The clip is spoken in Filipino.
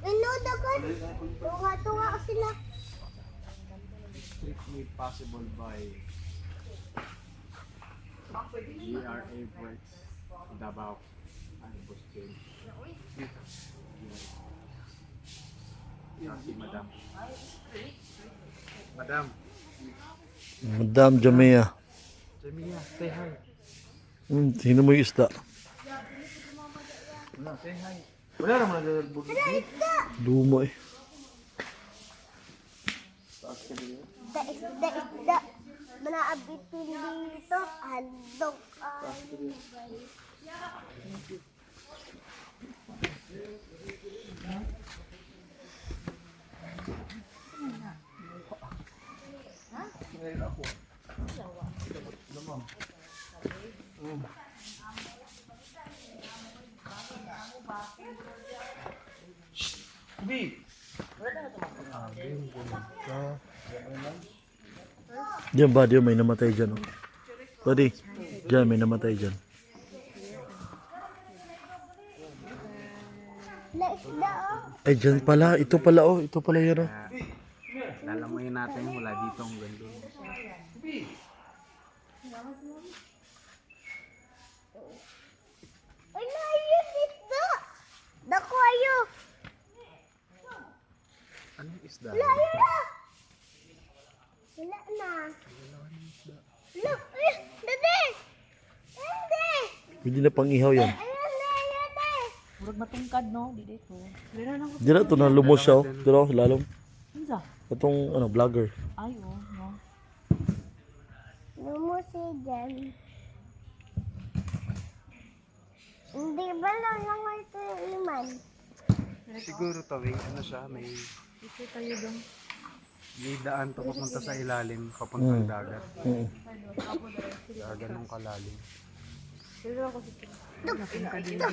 Inudagan. Tunga-tunga ko sila. Trick made possible by GRA Works Davao and Bustin. Si Madam. Madam. Madam Jamia. Jamia, say hi. Sino mo yung isda? Wala, say hi. Wala naman naglalabog. Luma eh. Isda. Manaabitin dito. Handog. Diyan ba? Diyan may namatay dyan. Oh. Buddy, diyan may namatay dyan. Na isda oh. Ay, dyan pala. Ito pala oh. Ito pala yun oh. Lalamuin natin mula dito ang gando. Ay, layo dito. Dako ayo. Anong isda? Layo na. Wala na. Look, dede. Dede. Pwede na pang ihaw yan. Ayun na, ayun na. Murag matungkad no, di dito. Dira na ko. Diyan na ito na lumos siya oh. Ito oh, lalong. Unsa? Itong ano, vlogger. Ay oh, no. Lumusi dyan. Hindi ba lang ito yung iman? Siguro tawing ano siya, may Dito tayo dong. daan to papunta sa ilalim, papuntang dagat. Mm. Ganun kalalim. Dira ako sa. Matungkad dito.